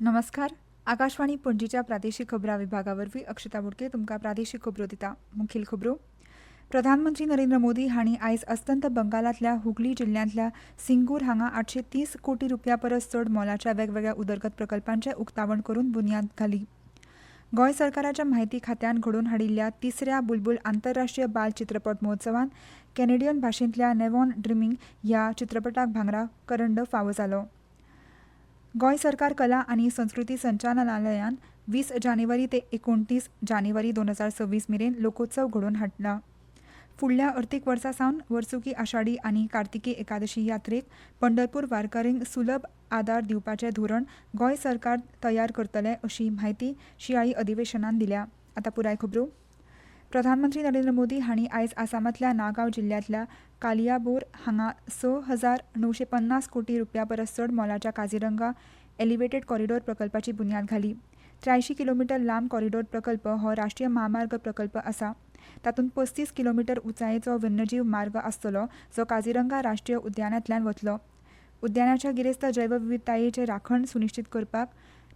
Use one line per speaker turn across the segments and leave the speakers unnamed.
नमस्कार. आकाशवाणी पणजीच्या प्रादेशीक खबरां विभागावरवीं अक्षता बोडके तुमकां प्रादेशीक खबरो दिता. मुखेल खबरो. प्रधानमंत्री नरेंद्र मोदी हांणी आयज अस्तंत बंगालांतल्या हुगली जिल्ल्यांतल्या सिंगूर हांगा 830 कोटी रुपया परस चड मोलाच्या वेगवेगळ्या उदरगत प्रकल्पांचें उक्तावण करून बुनयाद घाली. गोंय सरकाराच्या म्हायती खात्यान घडोवन हाडिल्ल्या तिसऱ्या बुलबुल आंतरराष्ट्रीय बाल चित्रपट महोत्सवांत कॅनेडियन भाशेंतल्या नेव्हॉन ड्रीमिंग ह्या चित्रपटाक भांगरा करंड फावो जालो. गोंय सरकार कला आनी संस्कृती संचालनालयान 20 जानेवारी ते 29 जानेवारी 2026 मेरेन लोकोत्सव घडोवन हाडला. फुडल्या अर्थीक वर्सा सावन वर्सुकी आषाढी आनी कार्तिकी एकादशी यात्रेक पंढरपूर वारकऱ्यांक सुलभ आदार दिवपाचें धोरण गोंय सरकार तयार करतले अशी म्हायती शियाळी अधिवेशनान दिल्या. आतां पुराय खबरो. प्रधानमंत्री नरेंद्र मोदी हांणी आयज आसामांतल्या नागांव जिल्ल्यांतल्या कालियाबोर हांगा 6,950 कोटी रुपया परस चड मोलाच्या काझीरंगा एलिव्हेटेड कॉरिडॉर प्रकल्पाची बुनयाद घाली. 83 किलोमीटर लांब कॉरिडॉर प्रकल्प हो राष्ट्रीय महामार्ग प्रकल्प आसा. तातूंत 35 किलोमीटर उंचायेचो वन्यजीव मार्ग आसतलो जो काझीरंगा राष्ट्रीय उद्यानांतल्यान वतलो. उद्यानाच्या गिरेस्त जैवविविधतायेचें राखण सुनिश्चित करपाक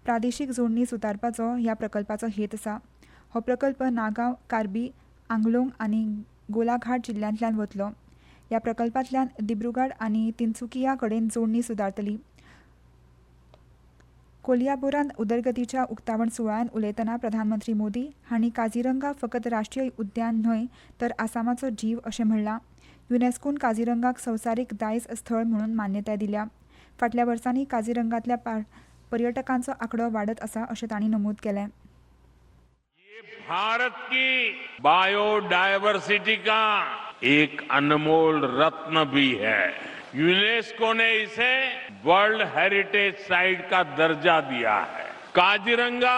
प्रादेशीक जोडणी सुदारपाचो ह्या प्रकल्पाचो हेत आसा. हो प्रकल्प नागांव, कार्बी आंगलोंग आनी गोलाघाट जिल्ल्यांतल्यान वतलो. ह्या प्रकल्पांतल्यान दिब्रुगड आनी तिनसुकिया कडेन जोडणी सुदारतली. कोलियाबोरांत उदरगतीच्या उक्तावण सुवाळ्यान उलयतना प्रधानमंत्री मोदी हांणी काझीरंगा फकत राष्ट्रीय उद्यान न्हय तर आसामाचो जीव अशें म्हणलां. युनेस्कोन काझीरंगाक संवसारीक दायज स्थळ म्हणून मान्यताय दिल्या. फाटल्या वर्सांनी काझीरंगांतल्या पर्यटकांचो आंकडो वाडत आसा अशें तांणी नमूद केलें.
भारत की बायोडायवर्सिटी का एक अनमोल रत्न भी है. यूनेस्को ने इसे वर्ल्ड हेरिटेज साइट का दर्जा दिया है. काजीरंगा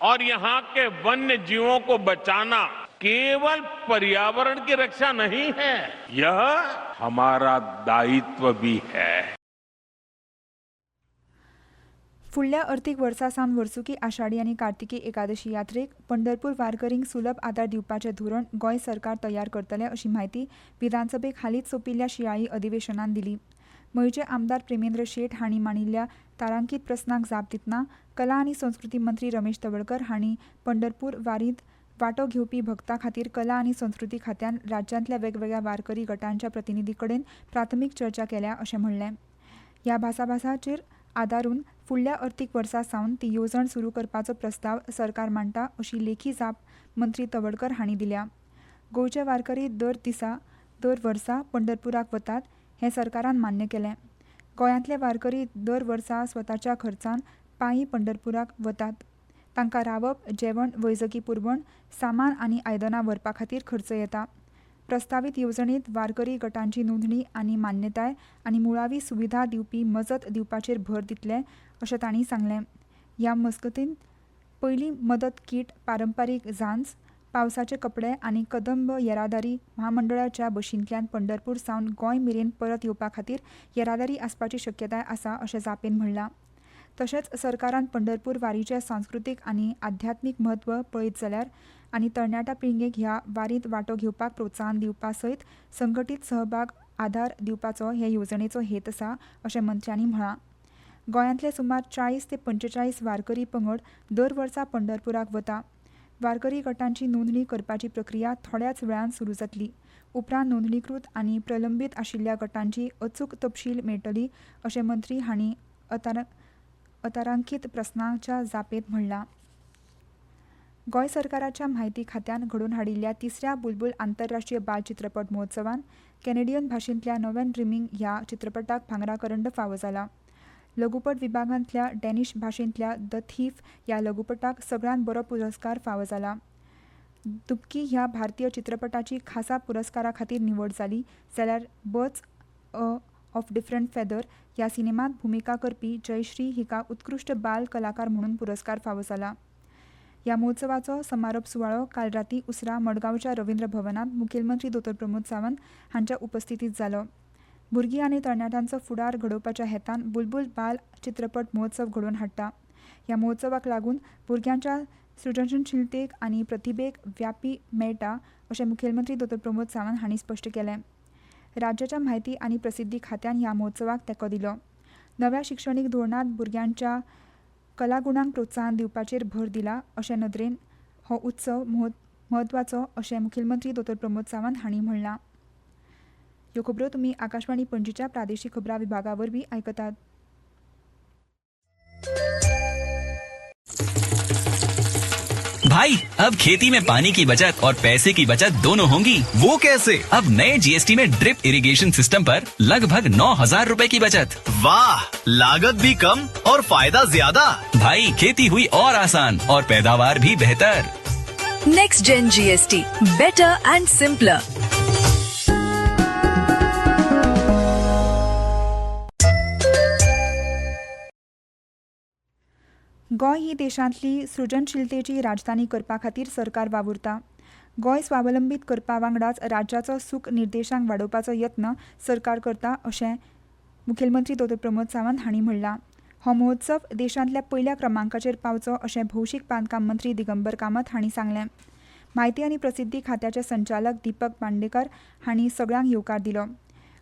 और यहाँ के वन्य जीवों को बचाना केवल पर्यावरण की रक्षा नहीं है, यह हमारा दायित्व भी है.
फुडल्या अर्थीक वर्सा सावन वर्सुकी आषाढी आनी कार्तिकी एकादशी यात्रेक पंढरपूर वारकऱ्यांक सुलभ आदार दिवपाचें धोरण गोंय सरकार तयार करतले अशी म्हायती विधानसभेक हालींच सोंपिल्ल्या शियाळी अधिवेशनान दिली. मयचे आमदार प्रेमेंद्र शेट हांणी मांडिल्ल्या तारांकीत प्रस्नाक जाप दितना कला आनी संस्कृती मंत्री रमेश तवडकर हांणी पंढरपूर वारींत वांटो घेवपी भक्तां खातीर कला आनी संस्कृती खात्यान राज्यांतल्या वेगवेगळ्या वारकरी गटांच्या प्रतिनिधी कडेन प्राथमीक चर्चा केल्या अशें म्हणलें. ह्या भासाभासाचेर आदारून फुडल्या अर्थीक वर्सा सावन ती येवजण सुरू करपाचो प्रस्ताव सरकार मांडटा अशी लेखी जाप मंत्री तवडकर हांणी दिल्या. गोंयचे वारकरी दर वर्सा पंढरपुराक वतात हें सरकारान मान्य केलें. गोंयांतले वारकरी दर वर्सा स्वताच्या खर्चान पायी पंढरपुराक वतात. तांकां रावप, जेवण, वैजकी पुरवण, सामान आनी आयदनां व्हरपा खातीर खर्च येता. प्रस्तावीत येवजणेंत वारकरी गटांची नोंदणी आनी मान्यताय आनी मुळावी सुविधा दिवपी मजत दिवपाचेर भर दितले अशें तांणी सांगलें. ह्या मजगतीं पयली मदत कीट, पारंपारीक झांज, पावसाचे कपडे आनी कदंब येरादारी म्हामंडळाच्या बशींतल्यान पंढरपूर सावन गोंय मेरेन परत येवपा खातीर येरादारी आसपाची शक्यताय आसा अशें जापेन म्हणलां. तशेंच सरकारान पंढरपूर वारीचें सांस्कृतीक आनी आध्यात्मीक म्हत्व पळयत जाल्यार आनी तरणाट्या पिळगेक ह्या वारींत वांटो घेवपाक प्रोत्साहन दिवपा सयत संघटीत सहभाग आदार दिवपाचो हे येवजणेचो हेत आसा अशें मंत्र्यांनी म्हळां. गोंयांतले सुमार 40 ते 45 वारकरी पंगड दर वर्सा पंढरपुराक वता. वारकरी गटांची नोंदणी करपाची प्रक्रिया थोड्याच वेळान सुरू जातली. उपरांत नोंदणीकृत आनी प्रलंबीत आशिल्ल्या गटांची अचूक तपशील मेळटली अशें मंत्री हांणी अतारांकीत प्रस्नाच्या जापेंत म्हणलां. गोंय सरकाराच्या म्हायती खात्यान घडोवन हाडिल्ल्या तिसऱ्या बुलबुल आंतरराष्ट्रीय बाल चित्रपट महोत्सवान कॅनेडियन भाशेंतल्या नोव्हन ड्रीमिंग ह्या चित्रपटाक भांगरा करंड फावो जाला. लघुपट विभागांतल्या डॅनिश भाशेंतल्या द थीफ ह्या लघुपटाक सगळ्यांत बरो पुरस्कार फावो जाला. दुबकी ह्या भारतीय चित्रपटाची खासा पुरस्कारा खातीर निवड जाली जाल्यार बर्ड्स ऑफ डिफरंट फेदर ह्या सिनेमांत भुमिका करपी जयश्री हिका उत्कृश्ट बाल कलाकार म्हणून पुरस्कार फावो जाला. ह्या महोत्सवाचो समारोप सुवाळो काल रातीं उसरा मडगांवच्या रवींद्र भवनांत मुखेलमंत्री दोतोर प्रमोद सावंत हांच्या उपस्थितीत जालो. भुरगीं आनी तरणाट्यांचो फुडार घडोवपाच्या हेतान बुलबुल बाल चित्रपट महोत्सव घडोवन हाडटा. ह्या महोत्सवाक लागून भुरग्यांच्या सृजनशीलतेक आनी प्रतिभेक व्यापी मेळटा अशें मुखेलमंत्री दोतोर प्रमोद सावंत हांणी स्पश्ट केलें. राज्याच्या म्हायती आनी प्रसिद्धी खात्यान ह्या महोत्सवाक तेंको दिलो. नव्या शिक्षणीक धोरणांत भुरग्यांच्या कलागुणांक प्रोत्साहन दिवपाचेर भर दिला अशे नदरेन हो उत्सव म्हत्वाचो अशें मुखेलमंत्री दोतोर प्रमोद सावंत हांणी म्हणलां. ह्यो खबरो तुमी आकाशवाणी पणजीच्या प्रादेशीक खबरां विभागा वरवीं आयकतात.
भाई अब खेती में पानी की बचत और पैसे की बचत दोनों होंगी।
वो कैसे?
अब नए जीएसटी में ड्रिप इरिगेशन सिस्टम पर लगभग 9,000 रुपए की बचत।
वाह, लागत भी कम और फायदा ज्यादा।
भाई खेती हुई और आसान और पैदावार भी बेहतर।
Next gen GST, better and simpler.
Goem ही देशांतली सृजनशीलतेची राजधानी करपा खातीर सरकार वावुरता. गोंय स्वावलंबीत करपा वांगडाच राज्याचो सुख निर्देशांक वाडोवपाचो यत्न सरकार करता अशें मुखेलमंत्री दोतोर प्रमोद सावंत हांणी म्हणलां. हो महोत्सव देशांतल्या पयल्या क्रमांकाचेर पावचो अशें भौशीक बांदकाम मंत्री दिगंबर कामत हांणी सांगलें. म्हायती आनी प्रसिद्धी खात्याचे संचालक दीपक बांडेकर हांणी सगळ्यांक येवकार दिलो.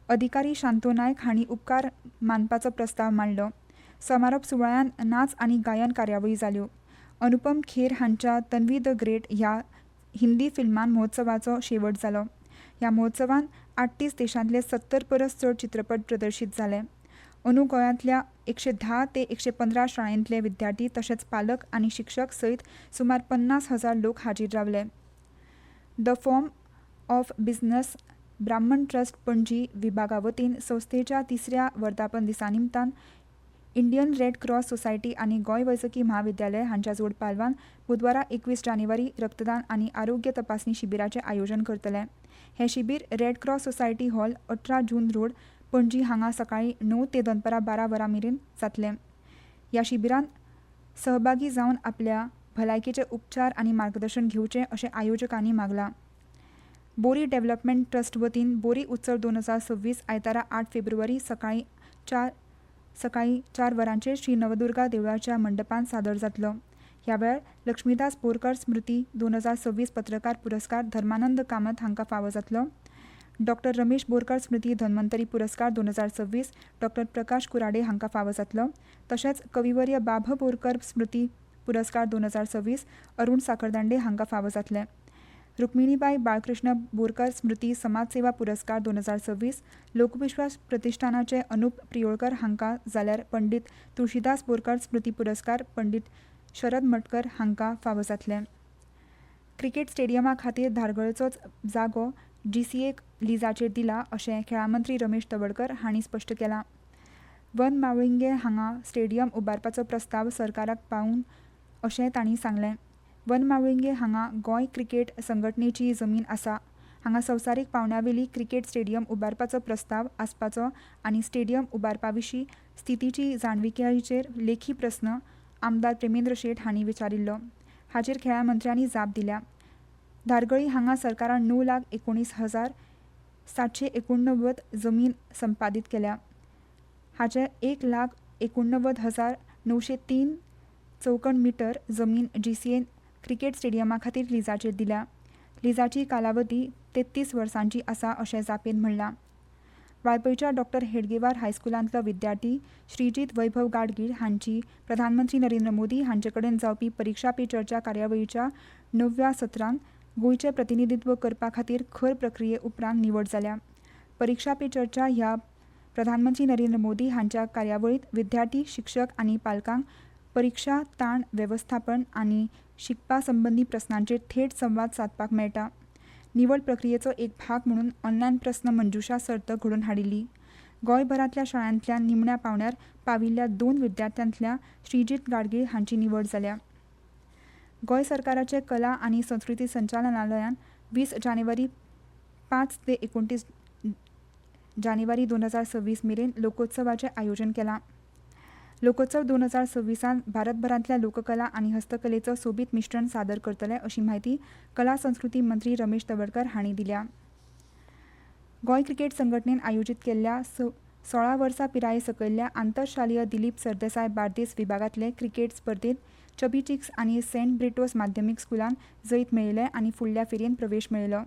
अधिकारी शांतो नायक हांणी उपकार मानपाचो प्रस्ताव मांडलो. समारोप सुवाळ्यान नाच आनी गायन कार्यावळी जाल्यो. अनुपम खेर हांच्या तन्वी द ग्रेट ह्या हिंदी फिल्मान महोत्सवाचो शेवट जालो. ह्या महोत्सवान 38 देशांतले 70 परस चड चित्रपट प्रदर्शीत जाले. अंदू गोंयांतल्या 110 ते 115 शाळेंतले विद्यार्थी तशेंच पालक आनी शिक्षक सयत सुमार 50,000 लोक हाजीर रावले. द फॉर्म ऑफ बिझनेस ब्राह्मण ट्रस्ट पणजी विभागा वतीन संस्थेच्या 3ऱ्या वर्धापन दिसा निमतान इंडियन रेड क्रॉस सोसायटी आनी गोंय वैजकी महाविद्यालय हांच्या जोड पालवान बुधवारा 21 जानेवारी रक्तदान आनी आरोग्य तपासणी शिबिराचें आयोजन करतले. हे शिबीर रेड क्रॉस सोसायटी हॉल 18 जून रोड पणजी हांगा सकाळी 9 ते दनपारां 12 वरां मेरेन जातलें. ह्या शिबिरांत सहभागी जावन आपल्या भलायकेचे उपचार आनी मार्गदर्शन घेवचें अशें आयोजकांनी मागलां. बोरी डेव्हलपमेंट ट्रस्ट वतीन बोरी उत्सव 2026 आयतारा 8 फेब्रुवारी सकाळी 4 वरांचेर श्री नवदुर्गा देवळाच्या मंडपांत सादर जातलो. ह्या वेळार लक्ष्मीदास बोरकार स्मृती 2026 पत्रकार पुरस्कार धर्मानंद कामत हांकां फावो जातलो. डॉ रमेश बोरकार स्मृती धन्वंतरी पुरस्कार 2026 डॉ प्रकाश कुराडे हांकां फावो जातलो. तशेंच कविवर्य बाभ बोरकार स्मृती पुरस्कार 2026 अरुण साखरदांडे हांकां फावो जातले. रुक्मिणीबाई बाळकृष्ण बोरकार स्मृती समाजसेवा पुरस्कार 2026 लोकविश्वास प्रतिष्ठानाचे अनुप प्रियोळकर हांकां जाल्यार पंडित तुळशीदास बोरकार स्मृती पुरस्कार पंडित शरद मटकर हांकां फावो जातले. क्रिकेट स्टेडियमा खातीर धारगळचोच जागो GCAक लिजाचेर दिला अशें खेळां मंत्री रमेश तवडकर हांणी स्पश्ट केलां. वन माळिंगे हांगा स्टेडियम उबारपाचो प्रस्ताव सरकाराक पावून अशें तांणी सांगलें. वन माळिंगे हांगा गोंय क्रिकेट संघटनेची जमीन आसा. हांगा संवसारीक पावंड्यावेली क्रिकेट स्टेडियम उबारपाचो प्रस्ताव आसपाचो आनी स्टेडियम उबारपा विशीं स्थितीची जाणविकायेचेर लेखी प्रस्न आमदार प्रेमेंद्र शेट हांणी विचारिल्लो. हाचेर खेळां मंत्र्यांनी जाप दिल्या. धारगळी हांगा सरकारान 9,19,789 जमीन संपादीत केल्या. हाचे 1,89,903 चौकण मिटर जमीन GCAन क्रिकेट स्टेडियमा खातीर लिजाचेर दिल्या. लिजाची कालावधी 33 वर्सांची आसा अशें जापेन म्हणलां. वाळपयच्या डॉ हेडगेवार हायस्कुलांतलो विद्यार्थी श्रीजीत वैभव गाडगीळ हांची प्रधानमंत्री नरेंद्र मोदी हांचे कडेन जावपी परिक्षा पे चर्चा कार्यावळीच्या 9व्या सत्रांत गोंयचें प्रतिनिधित्व करपा खातीर खर प्रक्रिये उपरांत निवड जाल्या. परिक्षा पे चर्चा ह्या प्रधानमंत्री नरेंद्र मोदी हांच्या कार्यावळींत विद्यार्थी शिक्षक आनी पालकांक परिक्षा ताण वेवस्थापन आनी शिकपा संबंधी प्रस्नांचेर थेट संवाद सादपाक मेळटा. निवड प्रक्रियेचो एक भाग म्हणून ऑनलायन प्रस्न मंजुषा सर्त घडोवन हाडिल्ली. गोंयभरांतल्या शाळांतल्या निमण्या पावंड्यार पाविल्ल्या 2 विद्यार्थ्यांतल्या श्रीजीत गाडगीळ हांची निवड जाल्या. गोंय सरकाराचे कला आनी संस्कृती संचालनालयान 20 जानेवारी 5 ते 29 जानेवारी 2026 मेरेन लोकोत्सवाचें आयोजन केलां. लोकोत्सव 2026 भारतभरांतल्या लोककला आनी हस्तकलेचो सोबीत मिश्रण सादर करतले अशी माहिती कला संस्कृती मंत्री रमेश तवडकर हांणी दिल्या. गोंय क्रिकेट संघटनेन आयोजीत केल्ल्या 16 वर्सां पिराये सकयल्ल्या आंतरशालीय दिलीप सरदेसाय बार्देस विभागांतले क्रिकेट सर्तींत चबी चिक्स आनी सेंट ब्रिटोस माध्यमीक स्कुलान जैत मेळयले आनी फुडल्या फेरयेन प्रवेश मेळयलो.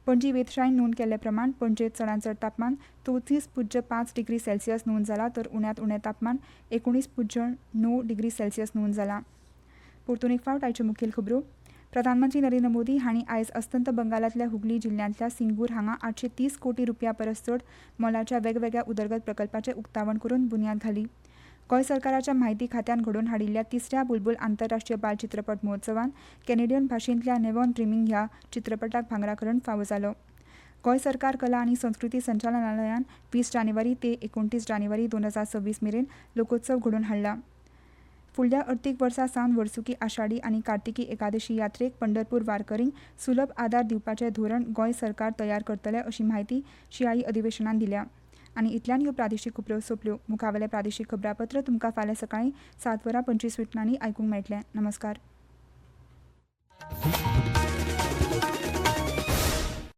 पणजी वेधशाळेन नोंद केल्ले प्रमाण पणजेत चडांत चड तापमान 34.5 डिग्री सेल्सियस नोंद जाला तर उण्यांत उणें तापमान 19.9 डिग्री सेल्सियस नोंद जाला. परतून एक फावट आयच्यो मुखेल खबरो. प्रधानमंत्री नरेंद्र मोदी हांणी आयज अस्तंत बंगालांतल्या हुगली जिल्ल्यांतल्या सिंगूर हांगा 830 कोटी रुपया परस चड मोलाच्या वेगवेगळ्या उदरगत प्रकल्पाचें उक्तावण करून बुन्याद घाली. गोंय सरकाराच्या म्हायती खात्यान घडोवन हाडिल्ल्या 3ऱ्या बुलबुल आंतरराष्ट्रीय बाल चित्रपट महोत्सवान कॅनेडियन भाशेंतल्या नेवॉन ड्रिमींग ह्या चित्रपटाक भांगराकरण फावो जालो. गोंय सरकार कला आनी संस्कृती संचालनालयान 20 जानेवारी ते 29 जानेवारी 2026 मेरेन लोकोत्सव घडोवन हाडला. फुडल्या अर्थीक वर्सा सावन वर्सुकी आषाढी आनी कार्तिकी एकादशी यात्रेक पंढरपूर वारकरींक सुलभ आदार दिवपाचें धोरण गोंय सरकार तयार करतले अशी माहिती शियाळी अधिवेशनान दिल्या. आनी इतल्यान ह्यो प्रादेशीक खबरो सोंपल्यो. मुखावेले प्रादेशीक खबरापत्र तुमकां फाल्यां सकाळीं 7:25 आयकूंक मेळटलें. नमस्कार.